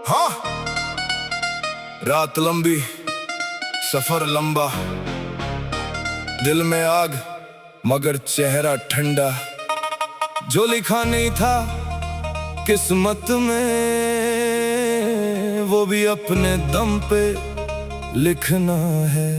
हाँ, रात लंबी, सफर लंबा, दिल में आग मगर चेहरा ठंडा। जो लिखा नहीं था किस्मत में वो भी अपने दम पे लिखना है।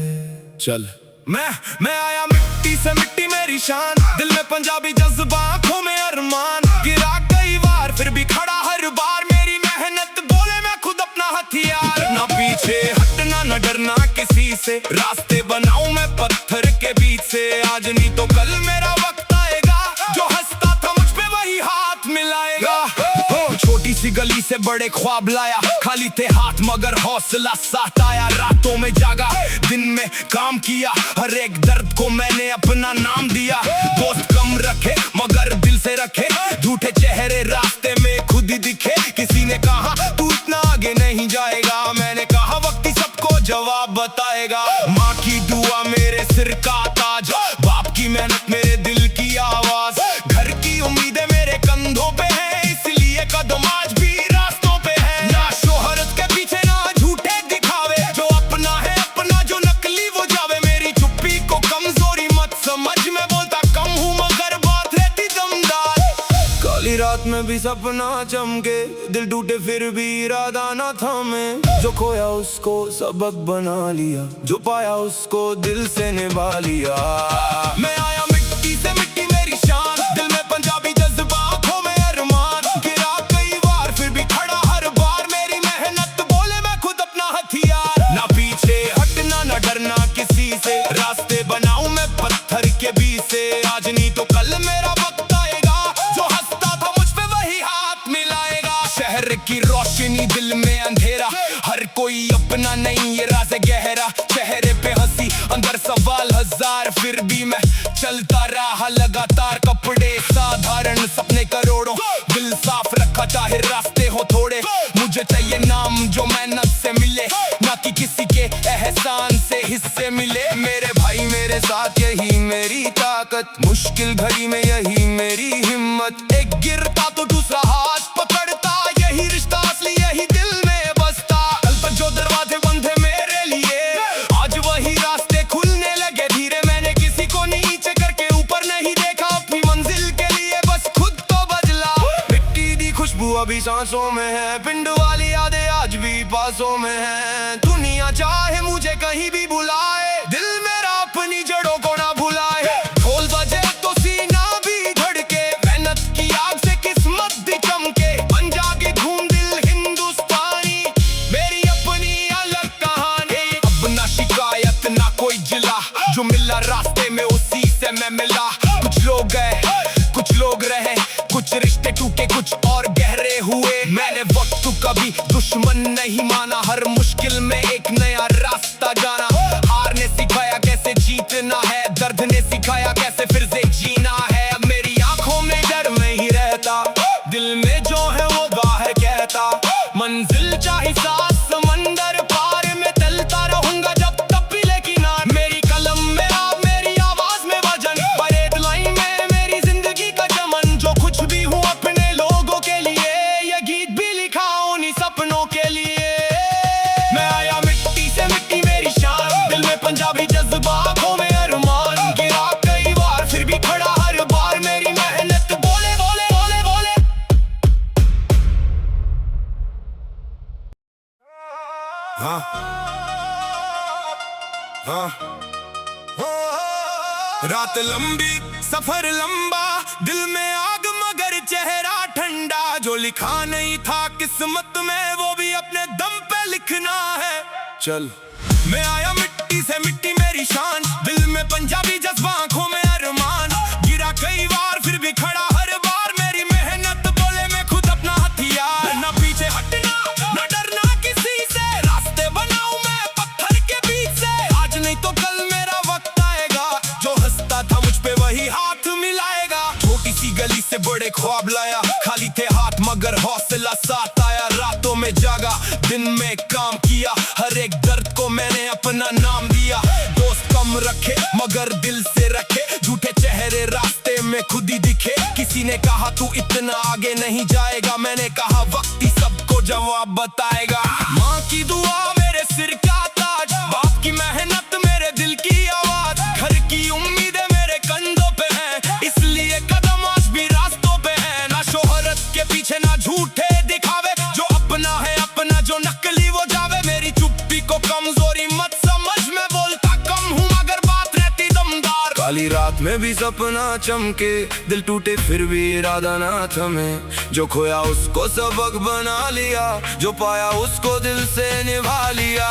चल मैं आया मिट्टी से, मिट्टी मेरी शान, दिल में पंजाबी जज्बा, आंखों में अरमान। गिरा कई बार फिर भी खड़ा हर बार, मेरी मेहनत बोले मैं खुद अपना हथियार। ना पीछे हटना न डरना किसी से, रास्ते बनाऊं मैं पत्थर के बीच से। आज नहीं तो कल मेरा वक्त आएगा, जो हंसता था मुझ पे वही हाथ मिलाएगा। छोटी सी गली से बड़े ख्वाब लाया, खाली थे हाथ मगर हौसला साथ आया। रातों में जागा, दिन में काम किया, हर एक दर्द को मैंने अपना नाम दिया। दोस्त कम रखे मगर दिल से रखे, झूठे चेहरे रास्ते में खुद ही दिखे। किसी ने कहा तू इतना आगे नहीं जाएगा, मैंने कहा वक्त ही सबको जवाब बताएगा। माँ की दुआ मेरे सिर का ताज, बाप की मेहनत मेरे दिल की आवाज, घर की उम्मीदें मेरे कंधों पे है, इसलिए कदम आज भी रास्तों पे है। ना शोहरत के पीछे ना झूठे दिखावे, जो अपना है अपना, जो नकली वो जावे। मेरी चुप्पी को कमजोरी मत समझ, मैं बोलता कम हूँ मगर बात रहती दमदार। काली रात में भी सपना चमके, दिल टूटे फिर भी इरादा ना थामे। जो खोया उसको सबक बना लिया, जो पाया उसको दिल से निभा लिया। मैं आया मिट्टी से, मिट्टी मेरी शान, दिल में पंजाबी जज्बा, आंखों में अरमान। गिरा कई बार फिर भी खड़ा हर बार, मेरी मेहनत बोले मैं खुद अपना हथियार। ना पीछे हटना न डरना किसी से, रास्ते बनाऊं मैं पत्थर के बीच से। आज नहीं तो कल मेरा वक्त आएगा, जो हंसता था मुझ पे वही हाथ मिलाएगा। शहर की रोशनी दिल में अंधेरा, हर कोई अपना नहीं ये राज गहरा। चेहरे पे हंसी अंदर सवाल हजार, फिर भी मैं चलता रहा लगातार। कपड़े साधारण सपने करोड़ों, दिल साफ रखा चाहे रास्ते हो थोड़े। मुझे चाहिए नाम जो मेहनत से मिले, ना कि किसी के एहसान से हिस्से मिले। मेरे भाई मेरे साथ यही मेरी ताकत, मुश्किल घड़ी में यही मेरी हिम्मत। एक गिरता तो दूसरा हाथ पकड़ता, यही रिश्ता असली यही दिल में बसता। कल तक जो दरवाजे बंद थे मेरे लिए, आज वही रास्ते खुलने लगे धीरे। मैंने किसी को नीचे करके ऊपर नहीं देखा, अपनी मंजिल के लिए बस खुद तो बदला। मिट्टी दी खुशबू अभी सांसों में है, पिंड वाली यादें आज भी पासों में है। दुनिया चाहे मुझे कहीं भी बुलाए, दिल मेरा अपनी जड़ों को ना भुलाए। ढोल बजे तो सीना भी धड़के, मेहनत की आग से किस्मत भी चमके। बन जागी धूम दिल हिंदुस्तानी, मेरी अपनी अलग कहानी। अब ना शिकायत ना कोई जिला, जो मिला रास्ते में उसी से मैं मिला। कुछ लोग गए कुछ लोग रहे, कुछ रिश्ते टूटे कुछ और गहरे हुए। मैंने वक्त कभी दुश्मन नहीं माना, हर मुश्किल में एक नया रास्ता जाना। हार ने सिखाया कैसे जीतना है, दर्द ने सिखाया कैसे फिर से जीना है। अब मेरी आंखों में डर नहीं रहता, दिल में जो है वो बाहर कहता। मंजिल चाहे सात समंदर पार, में चलता रहूंगा जब तक भी किनार। मेरी कलम में आप, मेरी आवाज में वजन, परेड लाइन में मेरी जिंदगी का चमन। जो कुछ भी हूँ अपने लोगों के लिए, ये गीत भी लिखा उन्हीं सपनों के लिए। मैं आया मिट्टी से, मिट्टी मेरी शान, दिल में पंजाबी जज्बा, आंखों में अरमान। गिरा कई बार फिर भी खड़ा हर बार, मेरी मेहनत बोले बोले बोले बोले। हाँ हाँ, रात लंबी सफर लंबा, दिल में आग मगर चेहरा ठंडा। जो लिखा नहीं था किस्मत में वो भी अपने दम पे लिखना है। चल मैं आया मिट्टी से, मिट्टी मेरी शान, दिल में पंजाबी जज्बा, आंखों में अरमान। गिरा कई बार फिर भी खड़ा हर बार, मेरी मेहनत बोले मैं खुद अपना हथियार। ना पीछे हटना न डरना किसी से, रास्ते बनाऊं मैं पत्थर के बीच से। आज नहीं तो कल मेरा वक्त आएगा, जो हंसता था मुझ पे वही हाथ मिलाएगा। छोटी सी गली से बड़े ख्वाब लाया, खाली थे हाथ मगर हौसला साथ आया। रातों में जागा, दिन में काम किया, हर एक दर्द को मैंने अपना नाम दिया। दोस्त कम रखे मगर दिल से रखे, झूठे चेहरे रास्ते में खुद ही दिखे। किसी ने कहा तू इतना आगे नहीं जाएगा, मैंने कहा वक्त ही सबको जवाब बताएगा। रात में भी सपना चमके, दिल टूटे फिर भी इरादा ना थमे। जो खोया उसको सबक बना लिया, जो पाया उसको दिल से निभा लिया।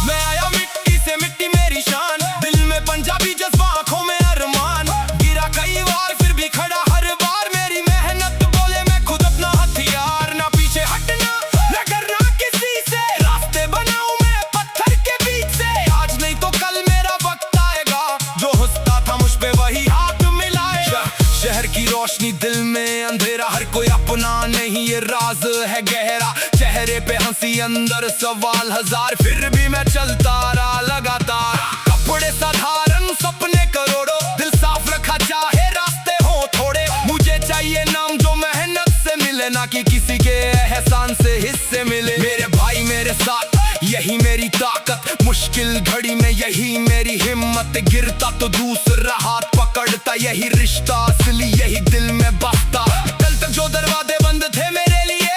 मैं आया मिट्टी से, मिट्टी मेरी शान, दिल में पंजाबी जज्बा, आंखों में अरमान। गिरा कई बार फिर भी खड़ा हर बार, मेरी मेहनत बोले मैं खुद अपना हथियार। ना पीछे हटना, ना डरना किसी से, रास्ते बनाऊं मैं पत्थर के बीच से। आज नहीं तो कल मेरा वक्त आएगा, जो हंसता था मुझ पे वही हाथ मिलाएगा। शहर की रोशनी दिल में अंधेरा, हर कोई अपना नहीं ये राज है गहरा। चेहरे पे हंसी अंदर सवाल हजार, फिर भी मैं चलता रहा लगातार। कपड़े साधारण सपने करोड़ों, दिल साफ रखा चाहे रास्ते हो थोड़े। मुझे चाहिए नाम जो मेहनत से मिले, ना कि किसी के एहसान से हिस्से मिले। मेरे भाई मेरे साथ यही मेरी ताकत, मुश्किल घड़ी में यही मेरी हिम्मत। गिरता तो दूसरा हाथ पकड़ता, यही रिश्ता असली यही दिल में बसता। कल तक जो दरवाजे बंद थे मेरे लिए,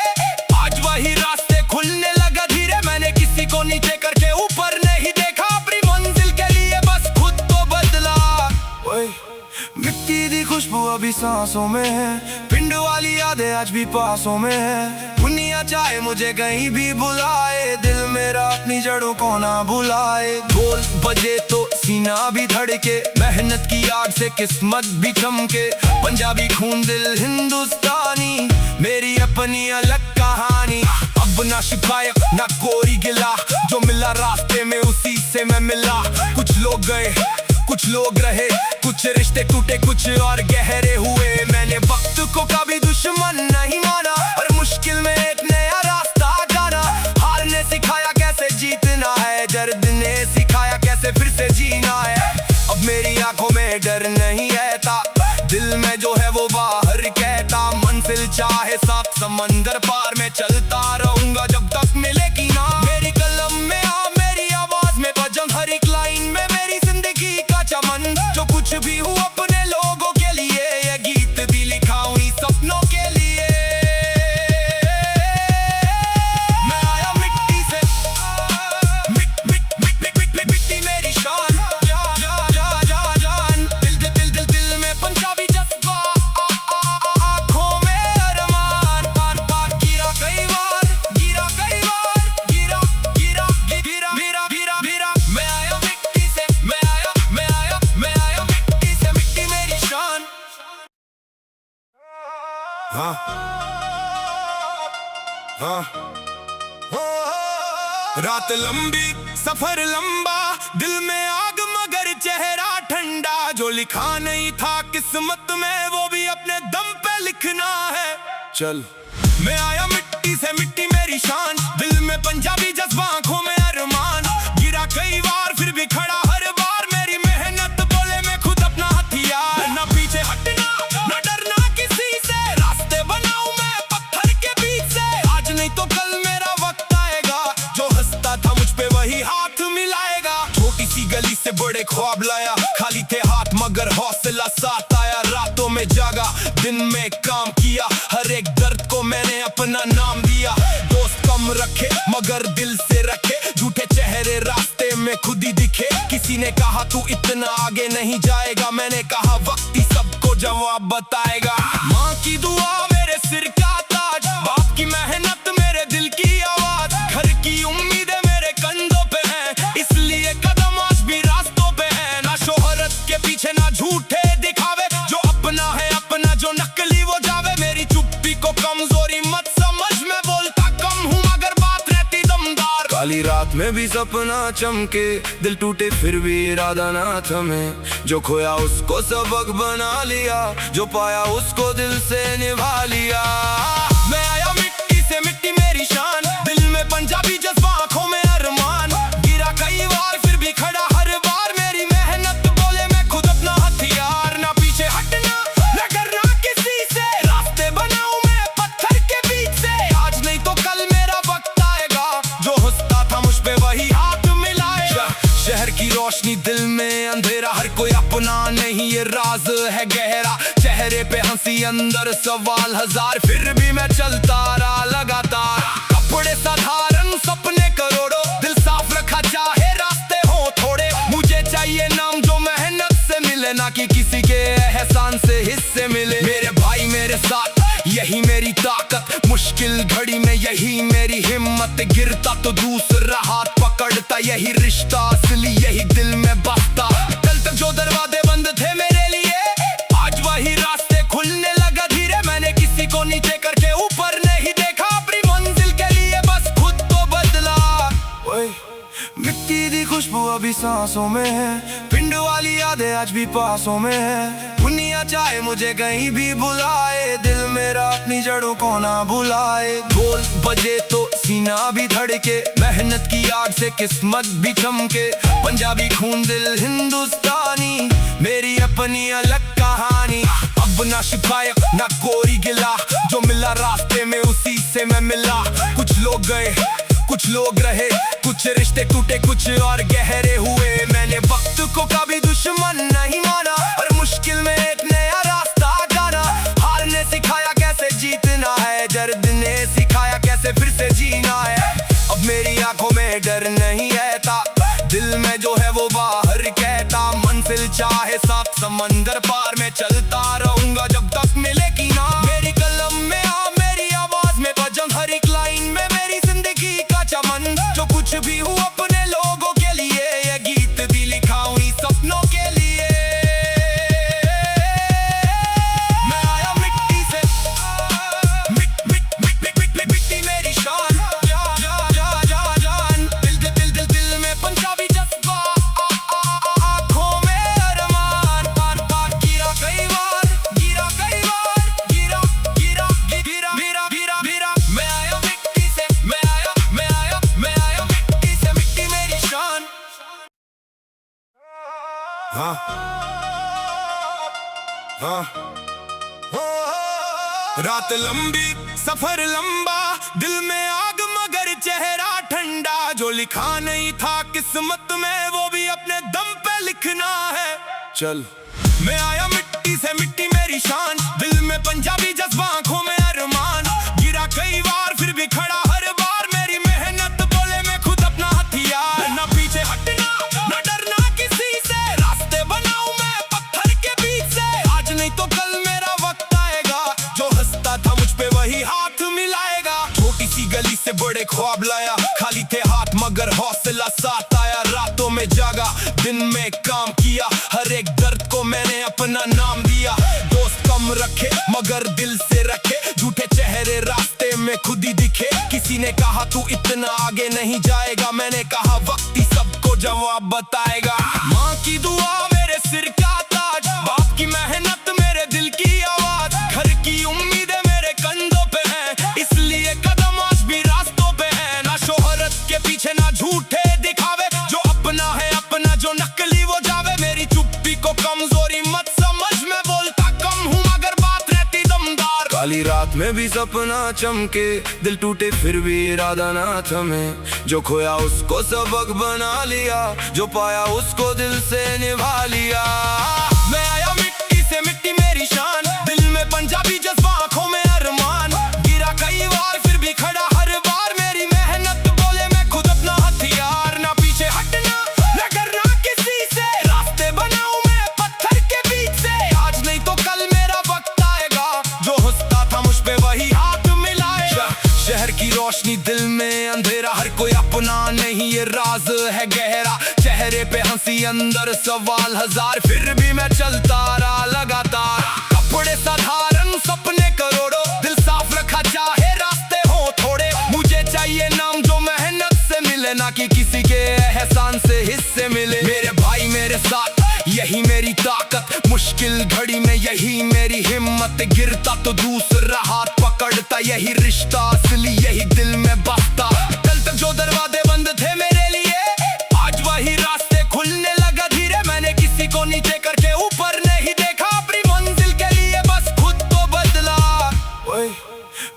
आज वही रास्ते खुलने लगा धीरे। मैंने किसी को नीचे करके ऊपर नहीं देखा, अपनी मंजिल के लिए बस खुद को बदला। मिट्टी दी खुशबू अभी सांसों में है, पिंड वाली यादें आज भी पासों में है। दुनिया चाहे मुझे कहीं भी बुलाए, दिल मेरा अपनी जड़ों को ना भुलाए। बोल बजे तो सीना भी धड़के, मेहनत की आग से किस्मत भी चमके। पंजाबी खून दिल हिंदुस्तानी, मेरी अपनी अलग कहानी। अब ना शिकायत ना कोई गिला, जो मिला रास्ते में उसी से मैं मिला। कुछ लोग गए कुछ लोग रहे, कुछ रिश्ते टूटे कुछ और गहरे हुए। मैंने वक्त को कभी दुश्मन नहीं माना, और मुश्किल में एक नया रास्ता जाना। हार ने सिखाया कैसे जीतना है, दर्द ने सिखाया कैसे फिर से जीना है। अब मेरी आंखों में डर नहीं रहता, दिल में जो है वो बाहर कहता। मंजिल चाहे सात समंदर पार, मैं चलता रहूंगा जब तक मिलेगी ना। मेरी कलम में आ मेरी आवाज में भजन, हर एक लाइन में मेरी जिंदगी का चमन। जो कुछ भी हूँ अपने लोगों के लिए, ये गीत भी लिखा हूँ सपनों के लिए। मैं आया मिट्टी से, मिट्टी मेरी शान, जान। दिल में पंजाबी जज्बा, आंखों में अरमान। गिरा कई बार मैं आया मिट्टी से, मैं आया मिट्टी से, मिट्टी मेरी शान। हाँ रात लंबी सफर लंबा, दिल में आग मगर चेहरा ठंडा। जो लिखा नहीं था किस्मत में, वो भी अपने दम पे लिखना है। चल मैं आया मिट्टी से, मिट्टी मेरी शान, दिल में पंजाबी जज्बा, आंखों में अरमान। गिरा कई बार फिर भी खड़ा हर बार, मेरी मेहनत बोले मैं खुद अपना हथियार। ना पीछे हटना ना डरना किसी से, रास्ते बनाऊं मैं पत्थर के बीच से। आज नहीं तो कल मेरा वक्त आएगा, जो हंसता था मुझ पे वही हाथ मिलाएगा। छोटी सी गली से बड़े ख्वाब लाया, खाली थे हाथ मगर हौसला साथ आया। रातों में जागा दिन में काम किया, हर एक दर्द को मैंने अपना नाम दिया। दोस्त कम रखे मगर दिल से रखे, झूठे चेहरे रास्ते में खुद ही दिखे। किसी ने कहा तू इतना आगे नहीं जाएगा, मैंने कहा वक्त ही सबको जवाब बताएगा। माँ की दुआ मेरे सिर का ताज, बाप की मेहनत मेरे दिल की आवाज। घर की उम्मीदें मेरे कंधों पे हैं, इसलिए कदम आज भी रास्तों पे हैं। ना शोहरत के पीछे ना झूठे दिखावे, जो अपना है अपना, जो नकली वो जावे। मेरी चुप्पी को कमजोरी मत समझ, मैं बोलता कम हूँ मगर बात रहती दमदार। काली रात में भी सपना चमके, दिल टूटे फिर भी इरादा ना थमे। जो खोया उसको सबक बना लिया, जो पाया उसको दिल से निभा लिया। मैं आया मिट्टी से, मिट्टी मेरी शान, दिल में पंजाबी जज्बा, आंखों में अरमान। गिरा कई बार फिर भी खड़ा हर बार, मेरी मेहनत बोले मैं खुद अपना हथियार। ना पीछे हटना ना डरना किसी से, रास्ते बनाऊं मैं पत्थर के बीच से। आज नहीं तो कल मेरा वक्त आएगा, जो हंसता था मुझ पे वही हाथ मिलाएगा। शहर की रोशनी दिल में अंधेरा, हर कोई अपना नहीं ये राज है गहरा। चेहरे पे हंसी अंदर सवाल हजार, फिर भी मैं चलता रहा लगातार। कपड़े साधारण सपने करोड़ों, दिल साफ रखा चाहे रास्ते हो थोड़े। मुझे चाहिए नाम जो मेहनत से मिले, ना कि किसी मुश्किल घड़ी में यही मेरी हिम्मत, गिरता तो दूसरा हाथ पकड़ता, यही रिश्ता असली यही दिल में बसता। कल तक जो दरवाजे बंद थे मेरे लिए, आज वही रास्ते खुलने लगा धीरे। मैंने किसी को नीचे करके ऊपर नहीं देखा, अपनी मंजिल के लिए बस खुद को बदला। ओए मिट्टी दी खुशबू अभी सांसों में है, पिंड वाली यादें आज भी पासों में है। दुनिया चाहे मुझे कहीं भी बुलाए, दिल मेरा अपनी जड़ों को ना भुलाए। बोल बजे तो सीना भी धड़के, मेहनत की आग से किस्मत भी चमके। पंजाबी खून दिल हिंदुस्तानी, मेरी अपनी अलग कहानी। अब ना शिकायत ना कोई गिला, जो मिला रास्ते में उसी से मैं मिला। कुछ लोग गए कुछ लोग रहे, कुछ रिश्ते टूटे कुछ और गहरे हुए। मैंने वक्त को कभी दुश्मन नहीं माना, और मुश्किल में एक नया रास्ता जाना। हार ने सिखाया कैसे जीतना है, दर्द ने सिखाया कैसे फिर से जीना है। अब मेरी आंखों में डर नहीं रहता, दिल में जो है वो बाहर कहता। मंजिल चाहे सात समंदर पार, में चलता रहूंगा जब तक मिलेगी ना। मेरी कलम में मेरी आवाज में बजम, हर एक लाइन में मेरी जिंदगी का चमन। जो कुछ भी हूँ अपने लोगों के लिए, ये गीत भी लिखा हूँ सपनों के लिए। मैं आया मिट्टी से, मिट्टी मेरी शान, जान। दिल में पंजाबी जज्बा, आँखों में अरमान। गिरा कई बार, गिरा। मैं आया मिट्टी से, मैं आया मिट्टी से, मिट्टी मेरी शान। हाँ रात लंबी सफर लंबा, दिल में आग मगर चेहरा ठंडा। जो लिखा नहीं था किस्मत में, वो भी अपने दम पे लिखना है। चल मैं आया मिट्टी से, मिट्टी मेरी शान। दिल में पंजाबी जज्बा, आंखों में अरमान। गिरा कई बार फिर भी खड़ा हर बार, मेरी मेहनत बोले मैं खुद अपना हथियार। ना पीछे हटना ना डरना किसी से, रास्ते बनाऊं मैं पत्थर के बीच से। आज नहीं तो कल मेरा वक्त आएगा, जो हंसता था मुझ पे वही हाथ मिलाएगा। छोटी सी गली से बड़े ख्वाब लाया, खाली थे हाथ मगर हौसला साथ आया। रातों में जागा दिन में काम किया, हर एक दर्द को मैंने अपना नाम दिया। दोस्त कम रखे मगर दिल से रखे, झूठे चेहरे रास्ते में खुद ही दिखे। किसी ने कहा तू इतना आगे नहीं जाएगा, मैंने कहा वक्त ही सबको जवाब बताएगा। माँ की दुआ मेरे सिर का ताज, बाप की मेहनत मेरे दिल की आवाज। घर की उम्मीदें मेरे कंधों पे हैं, इसलिए कदम आज भी रास्तों पे हैं। ना शोहरत के पीछे ना झूठे दिखावे, जो अपना है अपना, जो नकली वो जावे। मेरी चुप्पी को कमजोरी मत समझ, मैं बोलता कम हूँ मगर बात रहती दमदार। काली रात में भी सपना चमके, दिल टूटे फिर भी इरादा ना थमे। जो खोया उसको सबक बना लिया, जो पाया उसको दिल से निभा लिया। मैं आया मिट्टी से, मिट्टी मेरी शान। दिल में पंजाबी जज्बा, आंखों में अरमान। गिरा कई बार फिर भी खड़ा हर बार, मेरी मेहनत बोले मैं खुद अपना हथियार। ना पीछे हटना ना डरना किसी से, रास्ते बनाऊं मैं पत्थर के बीच से। आज नहीं तो कल मेरा वक्त आएगा, जो हंसता था मुझ पे वही हाथ मिलाएगा। शहर की रोशनी दिल में अंधेरा, हर कोई अपना नहीं ये राज है गहरा। चेहरे पे हंसी अंदर सवाल हजार, फिर भी मैं चलता रहा लगातार। कपड़े साधारण सपने करोड़ों, दिल साफ रखा चाहे रास्ते हो थोड़े। मुझे चाहिए नाम जो मेहनत से मिले, ना कि किसी के एहसान से हिस्से मिले। मेरे भाई मेरे साथ यही मेरी ताकत, मुश्किल घड़ी में यही मेरी हिम्मत। गिरता तो दूसरा हाथ पकड़ता, यही रिश्ता असली यही दिल में बसता। कल तक जो दरवाजे बंद थे मेरे लिए, आज वही रास्ते खुलने लगा धीरे। मैंने किसी को नीचे करके ऊपर नहीं देखा, अपनी मंजिल के लिए बस खुद को बदला। ओए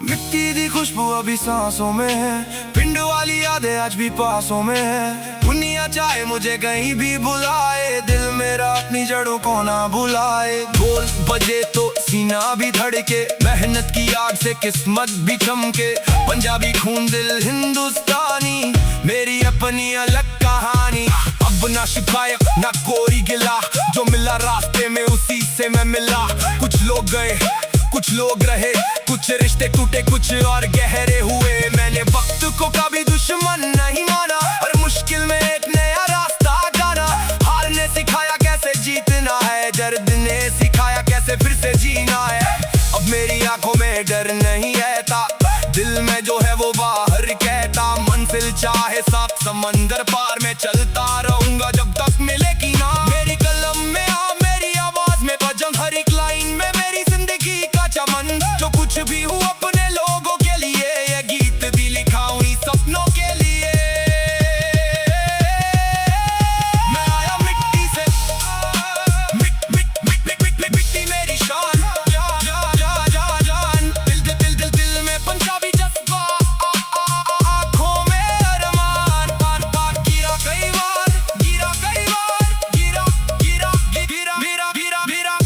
मिट्टी दी खुशबू अभी सांसों में है, पिंड वाली यादें आज भी पासों में है। दुनिया चाहे मुझे कहीं भी बुलाए, दिल मेरा अपनी जड़ों को ना भुलाए। बोल बजे तो सीना भी धड़के, मेहनत की आग से किस्मत भी चमके। पंजाबी खून दिल हिंदुस्तानी, मेरी अपनी अलग कहानी। अब ना शिकायत ना कोई गिला, जो मिला रास्ते में उसी से मैं मिला। कुछ लोग गए कुछ लोग रहे, कुछ रिश्ते टूटे, कुछ और गहरे हुए। मैंने वक्त को कभी दुश्मन नहीं माना, हर मुश्किल में एक नया रास्ता जाना। हार ने सिखाया कैसे जीतना है, दर्द ने सिखाया कैसे फिर से जीना है। अब मेरी आंखों में डर नहीं रहता, दिल में जो है वो बाहर कहता। मंजिल चाहे सात समंदर पार, में चलता रहूंगा जब तक मिलेगी ना। मेरी कलम में मेरी आवाज में बजम, हर एक लाइन में मेरी जिंदगी का चमन। जो कुछ भी हूँ अपने लोगों के लिए, ये गीत भी लिखा हूँ इन सपनों के लिए। मैं आया मिट्टी से, मिट्टी मेरी शान। जान दिल में पंजाबी जज्बा, आँखों में अरमान। गिरा कई बार, गिरा।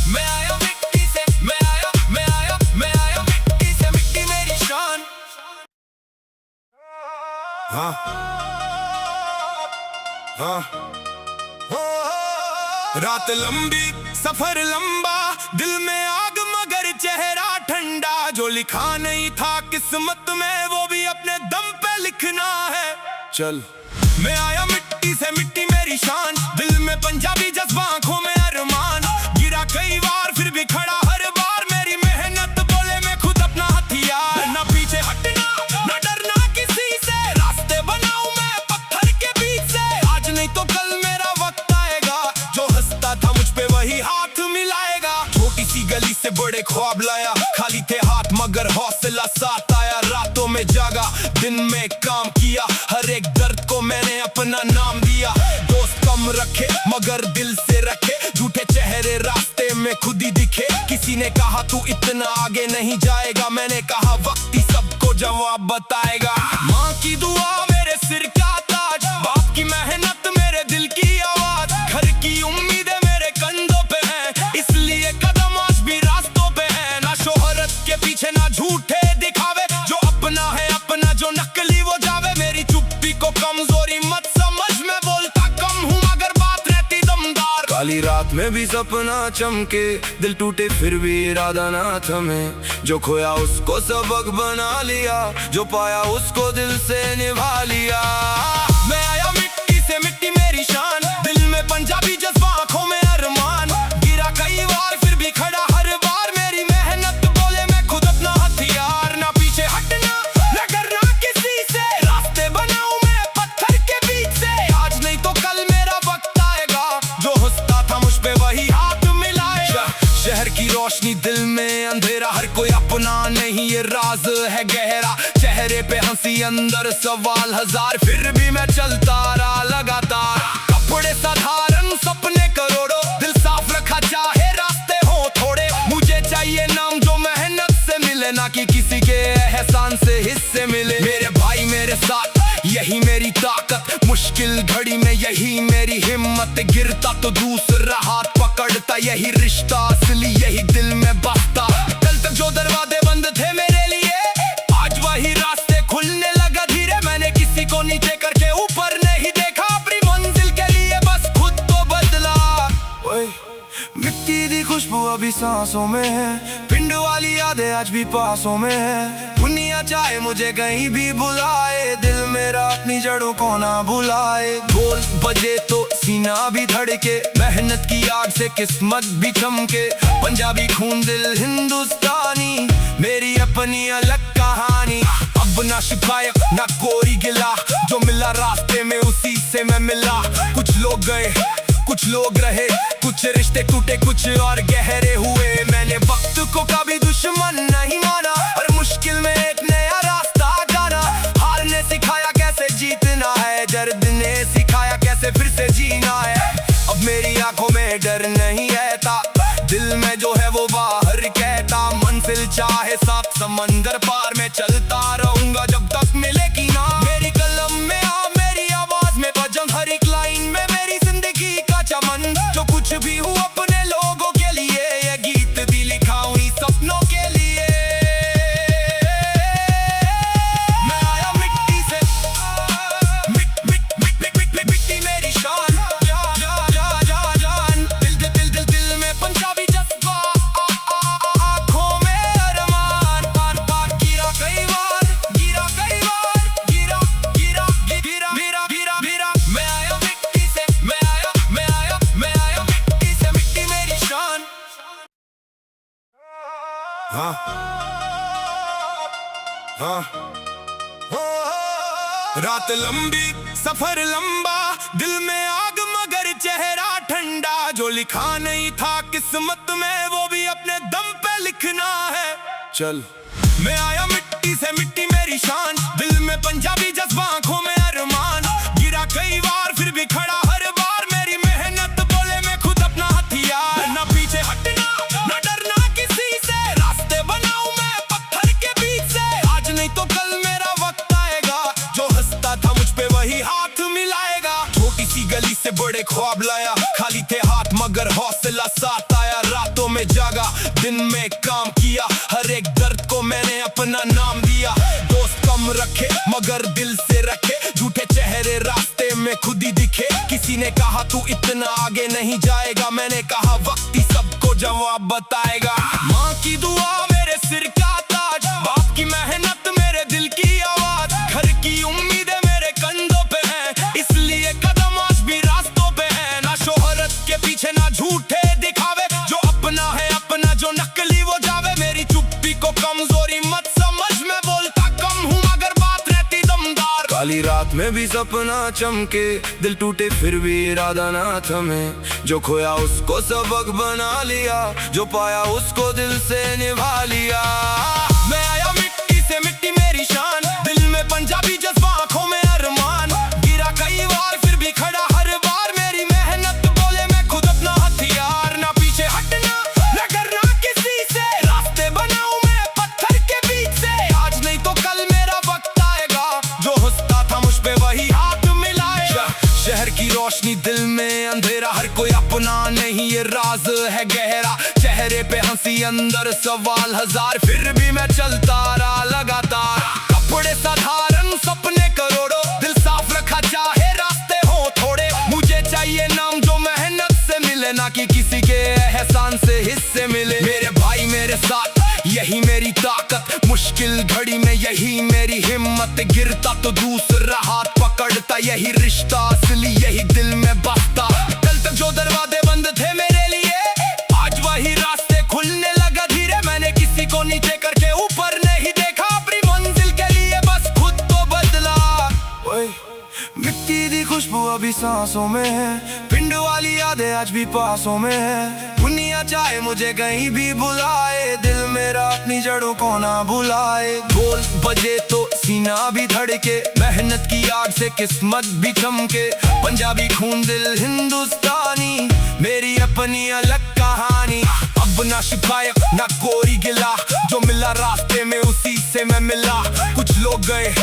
मैं आया मिट्टी से, मैं आया मिट्टी से, मिट्टी मेरी शान। हाँ रात लंबी, सफर लंबा, दिल में आग मगर चेहरा ठंडा। जो लिखा नहीं था किस्मत में, वो भी अपने दम पे लिखना है। चल मैं आया मिट्टी से, मिट्टी मेरी शान। दिल में पंजाबी जज्बा, आंखों में अरमान। गिरा कई बार फिर भी खड़ा हर बार, मेरी मेहनत बोले मैं खुद अपना हथियार। ना पीछे हटना, ना डरना किसी से, रास्ते बनाऊं मैं पत्थर के बीच से। आज नहीं तो कल मेरा वक्त आएगा, जो हंसता था मुझ पे वही हाथ मिलाएगा। छोटी सी गली से बड़े ख्वाब लाया, खाली थे हाथ मगर हौसला साथ आया। रातों में जागा, दिन में काम किया, हर एक दर्द को मैंने अपना नाम दिया। दोस्त कम रखे मगर दिल से रखे, झूठे चेहरे रास्ते में खुद ही दिखे। किसी ने कहा तू इतना आगे नहीं जाएगा, मैंने कहा वक्त ही सबको जवाब बताएगा। माँ की दुआ मेरे सिर का ताज, बाप की मेहनत मेरे दिल की आवाज। घर की उम्मीदें मेरे कंधों पे हैं, इसलिए कदम आज भी रास्तों पे हैं। ना शोहरत के पीछे ना झूठे दिखावे, जो अपना है अपना, जो नकली वो जावे। मेरी चुप्पी को कमजोरी मत समझ, मैं बोलता कम हूँ मगर बात रहती दमदार। काली रात में भी सपना चमके, दिल टूटे फिर भी इरादा ना थमे। जो खोया उसको सबक बना लिया, जो पाया उसको दिल से निभा लिया। मैं आया मिट्टी से, मिट्टी मेरी शान। दिल में पंजाबी जज्बा, आंखों में अरमान। गिरा कई बार फिर भी खड़ा हर बार, मेरी मेहनत बोले मैं खुद अपना हथियार। ना पीछे हटना, ना डरना किसी से, रास्ते बनाऊं मैं पत्थर के बीच से। आज नहीं तो कल मेरा वक्त आएगा, जो हंसता था मुझ पे वही हाथ मिलाएगा। शहर की रोशनी, दिल में अंधेरा, हर कोई अपना नहीं ये राज है गहरा। चेहरे पे हंसी, अंदर सवाल हजार, फिर भी मैं चलता रहा लगातार। कपड़े साधारण, सपने करोड़ों, दिल साफ रखा चाहे रास्ते हो थोड़े। मुझे चाहिए नाम जो मेहनत से मिले, ना कि किसी के एहसान से हिस्से मिले। मेरे भाई मेरे साथ, यही मेरी ताकत। मुश्किल घड़ी में यही मेरी हिम्मत। गिरता तो दूसरा हाथ पकड़ता, यही रिश्ता असली, यही दिल में बसता। कल तक जो दरवाजे बंद थे मेरे लिए, आज वही रास्ते खुलने लगा धीरे। मैंने किसी को नीचे करके ऊपर नहीं देखा, अपनी मंजिल के लिए बस खुद को बदला। मिट्टी दी खुशबू अभी सांसों में है, पिंड वाली यादें आज भी पासों में है। दुनिया चाहे मुझे कहीं भी बुलाए, दिल मेरा अपनी जड़ों को ना भुलाए। ढोल बजे तो सीना भी धड़के, मेहनत की आग से किस्मत भी चमके। पंजाबी खून, दिल हिंदुस्तानी, मेरी अपनी अलग कहानी। अब ना शिकायत ना कोई गिला, जो मिला रास्ते में उसी से मैं मिला। कुछ लोग गए, कुछ लोग रहे, कुछ रिश्ते टूटे, कुछ और गहरे हुए। मैंने वक्त को कभी दुश्मन नहीं माना, हर मुश्किल में एक नया रास्ता जाना। हार ने सिखाया कैसे जीतना है, दर्द ने सिखाया कैसे फिर से जीना है। अब मेरी आंखों में डर नहीं रहता, दिल में जो है वो बाहर कहता। मंजिल चाहे सात समंदर पार, में चलता रहूंगा जब तक मिलेगी ना। मेरी कलम में मेरी आवाज में बजम, हर एक लाइन में मेरी जिंदगी का चमन। जो कुछ भी हूँ अपने लोगों के लिए, ये गीत भी लिखा हूँ इन सपनों के लिए। मैं आया मिट्टी से, मिट्टी मेरी शान। जान दिल में पंजाबी जज्बा, आँखों में हाँ रात लंबी सफर लंबा, दिल में आग मगर चेहरा ठंडा। जो लिखा नहीं था किस्मत में वो भी अपने दम पे लिखना है। चल मैं आया मिट्टी से, मिट्टी मेरी शान, दिल में पंजाबी जज्बा, आंखों में अरमान। गिरा कई बार फिर भी खड़ा हर बार, मेरी मेहनत बोले मैं खुद अपना हथियार। ना पीछे हटना ना डरना किसी से, रास्ते बनाऊं मैं पत्थर के बीच से। आज नहीं तो कल मेरा वक्त आएगा, जो हंसता था मुझ पे वही हाथ मिलाएगा। छोटी सी गली से बड़े ख्वाब लाया, खाली थे हाथ मगर हौसला साथ आया। रातों में जागा दिन में काम किया, हर एक दर्द को मैंने अपना नाम दिया। दोस्त कम रखे मगर दिल से रखे, झूठे चेहरे रास्ते में खुद ही दिखे। किसी ने कहा तू इतना आगे नहीं जाएगा, मैंने कहा वक्त ही सबको जवाब बताएगा। माँ की दुआ मेरे सिर का ताज, बाप की मेहनत मेरे दिल की आवाज। घर की उम्मीदें मेरे कंधों पे हैं, इसलिए कदम आज भी रास्तों पे हैं। ना शोहरत के पीछे ना झूठे दिखावे, जो अपना है अपना, जो नकली वो जावे। मेरी चुप्पी को कमजोरी मत समझ, मैं बोलता कम हूँ मगर बात रहती दमदार। काली रात में भी सपना चमके, दिल टूटे फिर भी इरादा ना थमे। जो खोया उसको सबक बना लिया, जो पाया उसको दिल से निभा लिया। मैं आया मिट्टी से, मिट्टी मेरी शान, दिल में पंजाबी जज्बा, आंखों में अरमान। गिरा कई बार फिर भी खड़ा हर बार, मेरी मेहनत बोले मैं खुद अपना हथियार। ना पीछे हटना ना डरना किसी से, रास्ते बनाऊं मैं पत्थर के बीच से। आज नहीं तो कल मेरा वक्त आएगा, जो हंसता था मुझ पे वही हाथ मिलाएगा। शहर की रोशनी दिल में अंधेरा, हर कोई अपना नहीं ये राज है गहरा। चेहरे पे हंसी अंदर सवाल हजार, फिर भी मैं चलता रहा लगातार। कपड़े साधारण सपने करोड़ों, दिल साफ रखा चाहे रास्ते हो थोड़े। मुझे चाहिए नाम जो मेहनत से मिले, ना कि किसी के एहसान से हिस्से मिले। मेरे भाई मेरे साथ यही मेरी ताकत, मुश्किल घड़ी में यही मेरी हिम्मत। गिरता तो दूसरा हाथ पकड़ता, यही रिश्ता असली यही दिल में बसता। कल तक जो दरवाजे बंद थे मेरे लिए, आज वही रास्ते खुलने लगा धीरे। मैंने किसी को नीचे करके ऊपर नहीं देखा, अपनी मंजिल के लिए बस खुद को बदला। ओए मिट्टी दी खुशबू अभी सांसों में है, पिंड वाली यादें आज भी पासों में है। दुनिया चाहे मुझे कहीं भी बुलाए, दिल मेरा अपनी जड़ों को ना भुलाए। बोल बजे तो सीना भी धड़के, मेहनत की आग से किस्मत भी चमके। पंजाबी खून दिल हिंदुस्तानी, मेरी अपनी अलग कहानी। अब ना शिकायत ना कोई गिला, जो मिला रास्ते में उसी से मैं मिला। कुछ लोग गए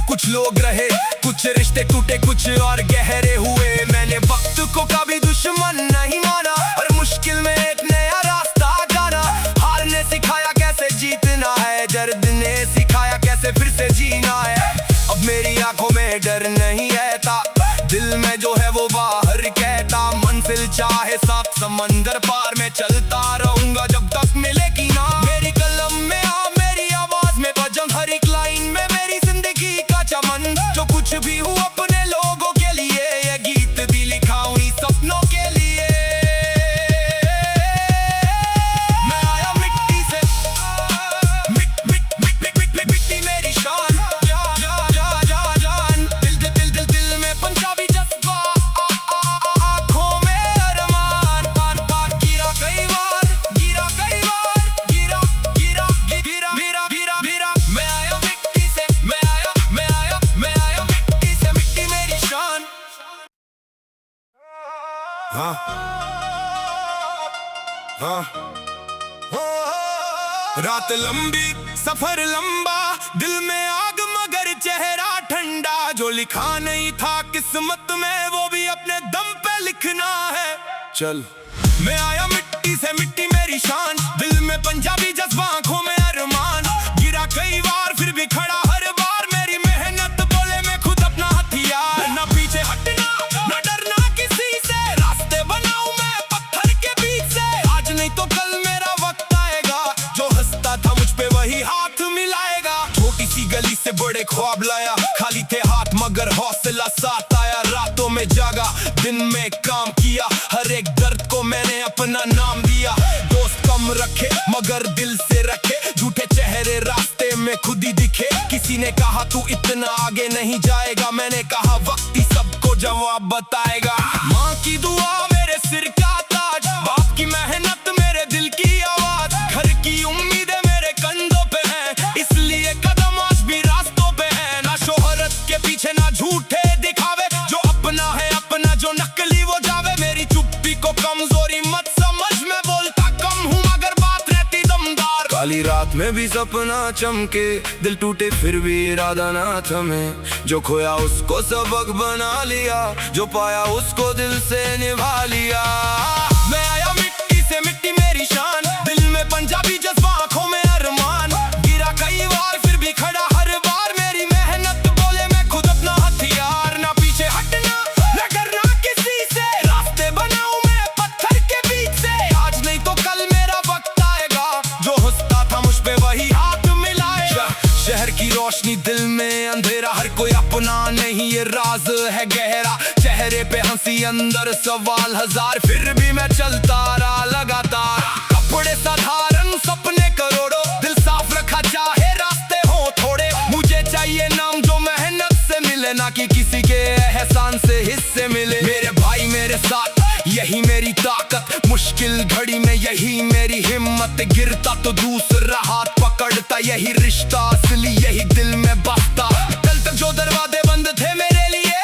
कुछ लोग रहे, कुछ रिश्ते टूटे कुछ और गहरे हुए। मैंने वक्त को कभी दुश्मन नहीं माना, और मुश्किल में एक नया रास्ता जाना। हार ने सिखाया कैसे जीतना है, दर्द ने सिखाया कैसे फिर से जीना है। अब मेरी आंखों में डर नहीं रहता, दिल में जो है वो बाहर कहता। मंजिल चाहे सात समंदर पार, मैं चलता रहूंगा जब तक मिलेगी ना। मेरी कलम में मेरी आवाज में बजम, हर एक लाइन में मेरी जिंदगी का चमन। जो कुछ भी हूँ अपने लोगों के लिए, ये गीत भी लिखा हूँ सपनों के लिए। मैं आया मिट्टी से, मिट्टी मेरी शान, जान दिल में पंजाबी जज्बा, आंखों में अरमान। गिरा कई बार मैं आया मिट्टी से, मैं आया मिट्टी से, मिट्टी मेरी शान। हाँ रात लंबी सफर लंबा, दिल में आग मगर चेहरा ठंडा। जो लिखा नहीं था किस्मत में वो भी अपने दम पे लिखना है। चल मैं आया मिट्टी से, मिट्टी मेरी शान, दिल में पंजाबी जज्बा, आंखों में अरमान। गिरा कई बार फिर भी खड़ा हर बार, मेरी मेहनत बोले मैं खुद अपना हथियार। ना पीछे हटना ना डरना किसी से, रास्ते बनाऊं मैं पत्थर के बीच से। आज नहीं तो कल मेरा वक्त आएगा, जो हंसता था मुझ पे वही हाथ मिलाएगा। छोटी सी गली से बड़े ख्वाब लाया, खाली थे हाथ मगर हौसला साथ आया। रातों में जागा दिन में काम किया, हर एक दर्द को मैंने अपना नाम दिया। दोस्त कम रखे मगर दिल से रखे, झूठे चेहरे रास्ते में में खुद ही दिखे। किसी ने कहा तू इतना आगे नहीं जाएगा, मैंने कहा वक्त ही सबको जवाब बताएगा। माँ की दुआ मेरे सिर का ताज, बाप की मेहनत मेरे दिल की आवाज, घर की उम्मीदें मेरे कंधों पे हैं, इसलिए कदम आज भी रास्तों पे हैं। ना शोहरत के पीछे ना झूठे दिखावे, जो अपना है अपना, जो नकली वो जावे। मेरी चुप्पी को कमजोरी मत समझ, मैं बोलता कम हूँ मगर बात रहती दमदार। काली रात में भी सपना चमके, दिल टूटे फिर भी इरादा ना थमे। जो खोया उसको सबक बना लिया, जो पाया उसको दिल से निभा लिया। मैं आया मिट्टी से, मिट्टी मेरी शान, दिल में पंजाबी जज्बा, आंखों में अरमान। गिरा कई बार फिर भी खड़ा हर बार, मेरी मेहनत बोले मैं खुद अपना हथियार। ना पीछे हटना ना डरना किसी से, रास्ते बनाऊं मैं पत्थर के बीच से। आज नहीं तो कल मेरा वक्त आएगा, जो हंसता था मुझ पे वही हाथ मिलाएगा। शहर की रोशनी दिल में अंधेरा, हर कोई अपना नहीं ये राज है गहरा। चेहरे पे हंसी अंदर सवाल हजार, फिर भी मैं चलता रहा लगातार। कपड़े साधारण सपने करोड़ों, दिल साफ रखा चाहे रास्ते हो थोड़े। मुझे चाहिए नाम जो मेहनत से मिले, ना कि किसी के एहसान से हिस्से मिले। मेरे भाई मेरे साथ यही मेरी ताकत, मुश्किल घड़ी में यही मेरी हिम्मत। गिरता तो दूसरा हाथ पकड़ता, यही रिश्ता असली यही दिल में बसता। कल तक जो दरवाजे बंद थे मेरे लिए,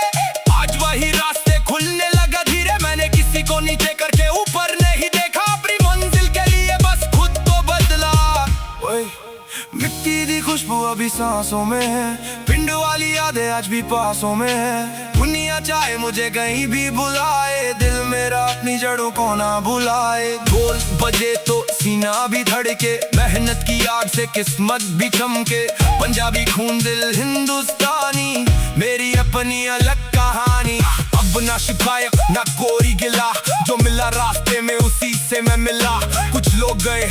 आज वही रास्ते खुलने लगा धीरे। मैंने किसी को नीचे करके ऊपर नहीं देखा, अपनी मंजिल के लिए बस खुद को बदला। ओए मिट्टी दी खुशबू अभी सांसों में है, पिंड वाली यादें आज भी पासों में है। दुनिया चाहे मुझे कहीं भी बुलाए, दिल मेरा अपनी जड़ों को ना भुलाए। ढोल बजे तो सीना भी धड़के, मेहनत की आग से किस्मत भी चमके। पंजाबी खून दिल हिंदुस्तानी, मेरी अपनी अलग कहानी। अब ना शिकायत ना कोई गिला, जो मिला रास्ते में उसी से मैं मिला। कुछ लोग गए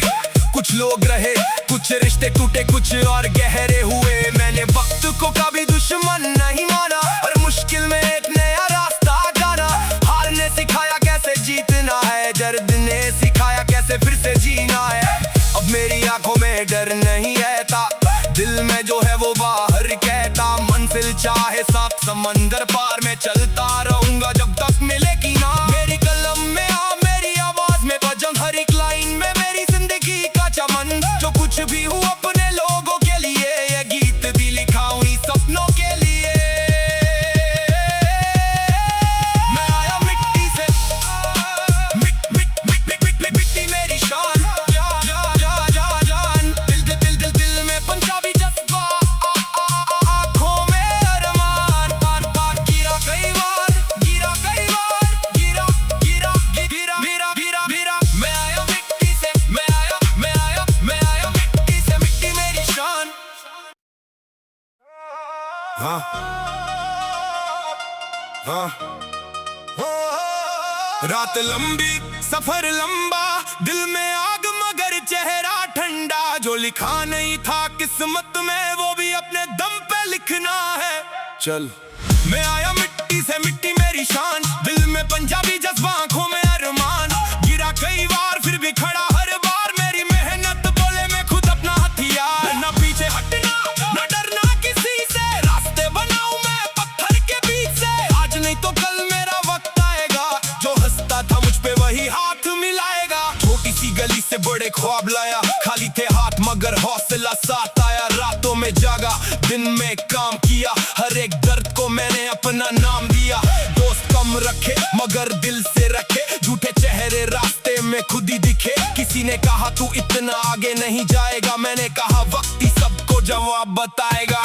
कुछ लोग रहे, कुछ रिश्ते टूटे कुछ और गहरे हुए। मैंने वक्त को कभी दुश्मन नहीं माना, और मुश्किल में एक नया रास्ता जाना। हार ने सिखाया कैसे जीतना है, दर्द ने सिखाया कैसे फिर से जीना है। अब मेरी आंखों में डर नहीं रहता, दिल में जो है वो बाहर कहता। मंजिल चाहे सात समंदर पार, मैं चलता रहूंगा जब तक मिलेगी ना। मेरी कलम में मेरी आवाज में बजम, हर एक लाइन में मेरी जिंदगी का चमन। जो कुछ भी हूँ अपने लोगों के लिए, ये गीत भी लिखा हूँ सपनों के लिए। मैं आया मिट्टी से, मिट्टी मेरी शान, जान। दिल में पंजाबी जज्बा, आंखों में अरमान। गिरा कई बार, गिरा मैं आया मिट्टी से, मैं आया मिट्टी से, मिट्टी मेरी शान। हाँ रात लंबी सफर लंबा, दिल में आग मगर चेहरा ठंडा। जो लिखा नहीं था किस्मत में, वो भी अपने दम पे लिखना है। चल मैं आया मिट्टी से, मिट्टी मेरी शान। दिल में पंजाबी जज्बा, आंखों में अरमान। गिरा कई बार फिर भी खड़ा हर बार, मेरी मेहनत बोले मैं खुद अपना हथियार। ना पीछे हटना ना डरना किसी से, रास्ते बनाऊं मैं पत्थर के बीच से। आज नहीं तो कल मेरा वक्त आएगा, जो हंसता था मुझ पे वही हाथ मिलाएगा। छोटी सी गली से बड़े ख्वाब लाया, खाली थे हाथ मगर हौसला साथ आया। रातों में जागा दिन में काम किया, हर एक दर्द को मैंने अपना नाम दिया। दोस्त कम रखे मगर दिल से रखे, झूठे चेहरे रास्ते में खुद ही दिखे। किसी ने कहा तू इतना आगे नहीं जाएगा, मैंने कहा वक्त ही सबको जवाब बताएगा।